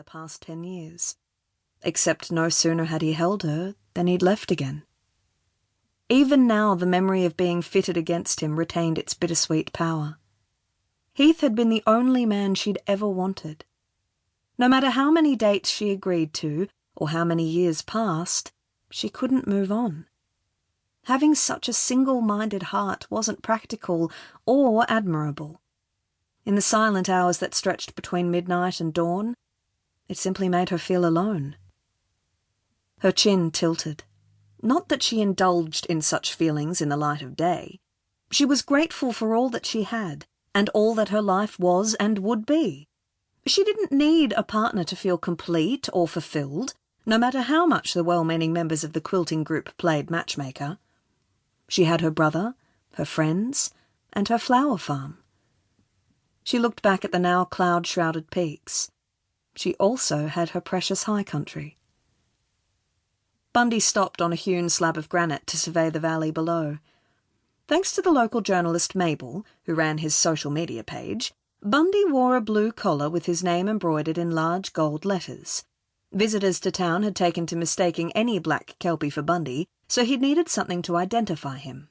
the past 10 years. Except no sooner had he held her than he'd left again. Even now the memory of being fitted against him retained its bittersweet power. Heath had been the only man she'd ever wanted. No matter how many dates she agreed to, or how many years passed, she couldn't move on. Having such a single-minded heart wasn't practical or admirable. In the silent hours that stretched between midnight and dawn, it simply made her feel alone. Her chin tilted. Not that she indulged in such feelings in the light of day. She was grateful for all that she had, and all that her life was and would be. She didn't need a partner to feel complete or fulfilled, no matter how much the well-meaning members of the quilting group played matchmaker. She had her brother, her friends, and her flower farm. She looked back at the now cloud-shrouded peaks. She also had her precious high country. Bundy stopped on a hewn slab of granite to survey the valley below. Thanks to the local journalist Mabel, who ran his social media page, Bundy wore a blue collar with his name embroidered in large gold letters. Visitors to town had taken to mistaking any black kelpie for Bundy, so he'd needed something to identify him.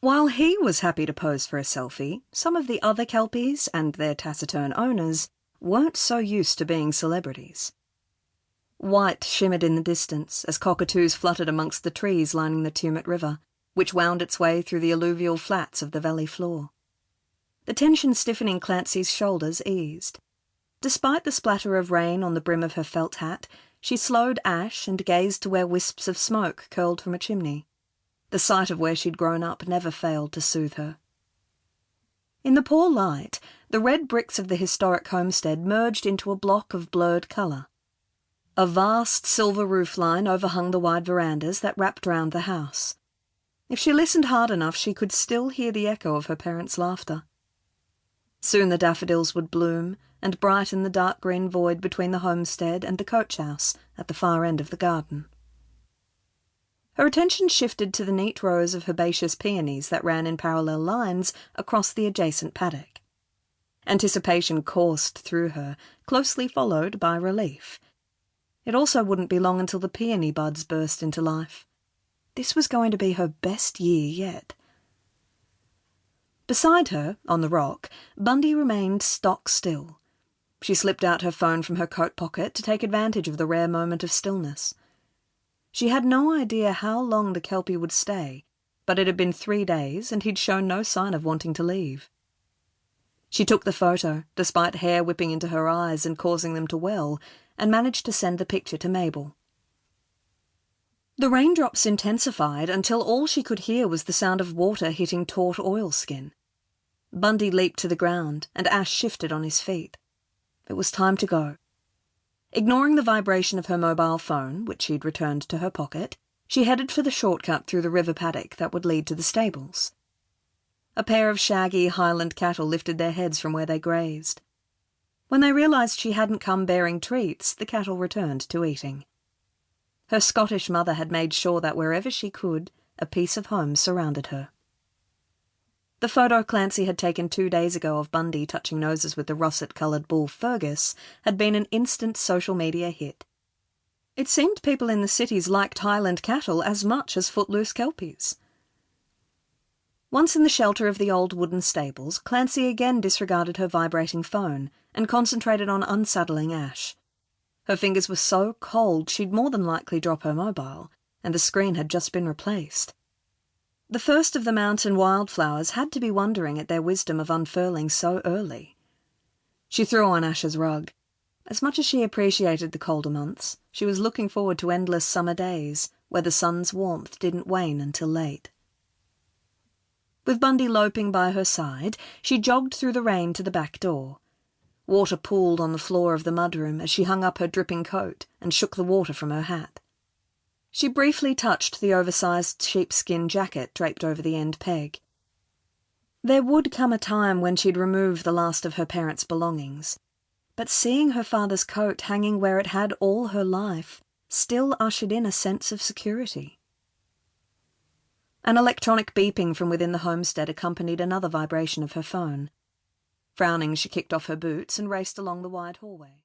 While he was happy to pose for a selfie, some of the other kelpies and their taciturn owners weren't so used to being celebrities. White shimmered in the distance as cockatoos fluttered amongst the trees lining the Tumut River, which wound its way through the alluvial flats of the valley floor. The tension stiffening Clancy's shoulders eased. Despite the splatter of rain on the brim of her felt hat, she slowed Ash and gazed to where wisps of smoke curled from a chimney. The sight of where she'd grown up never failed to soothe her. In the poor light, the red bricks of the historic homestead merged into a block of blurred colour. A vast silver roofline overhung the wide verandas that wrapped round the house. If she listened hard enough, she could still hear the echo of her parents' laughter. Soon the daffodils would bloom and brighten the dark green void between the homestead and the coach house at the far end of the garden. Her attention shifted to the neat rows of herbaceous peonies that ran in parallel lines across the adjacent paddock. Anticipation coursed through her, closely followed by relief. It also wouldn't be long until the peony buds burst into life. This was going to be her best year yet. Beside her, on the rock, Bundy remained stock still. She slipped out her phone from her coat pocket to take advantage of the rare moment of stillness. She had no idea how long the kelpie would stay, but it had been 3 days and he'd shown no sign of wanting to leave. She took the photo, despite hair whipping into her eyes and causing them to well, and managed to send the picture to Mabel. The raindrops intensified until all she could hear was the sound of water hitting taut oilskin. Bundy leaped to the ground, and Ash shifted on his feet. It was time to go. Ignoring the vibration of her mobile phone, which she'd returned to her pocket, she headed for the shortcut through the river paddock that would lead to the stables. A pair of shaggy Highland cattle lifted their heads from where they grazed. When they realised she hadn't come bearing treats, the cattle returned to eating. Her Scottish mother had made sure that wherever she could, a piece of home surrounded her. The photo Clancy had taken 2 days ago of Bundy touching noses with the russet-coloured bull Fergus had been an instant social media hit. It seemed people in the cities liked Highland cattle as much as footloose kelpies. Once in the shelter of the old wooden stables, Clancy again disregarded her vibrating phone and concentrated on unsaddling Ash. Her fingers were so cold she'd more than likely drop her mobile, and the screen had just been replaced. The first of the mountain wildflowers had to be wondering at their wisdom of unfurling so early. She threw on Ash's rug. As much as she appreciated the colder months, she was looking forward to endless summer days, where the sun's warmth didn't wane until late. With Bundy loping by her side, she jogged through the rain to the back door. Water pooled on the floor of the mudroom as she hung up her dripping coat and shook the water from her hat. She briefly touched the oversized sheepskin jacket draped over the end peg. There would come a time when she'd remove the last of her parents' belongings, but seeing her father's coat hanging where it had all her life still ushered in a sense of security. An electronic beeping from within the homestead accompanied another vibration of her phone. Frowning, she kicked off her boots and raced along the wide hallway.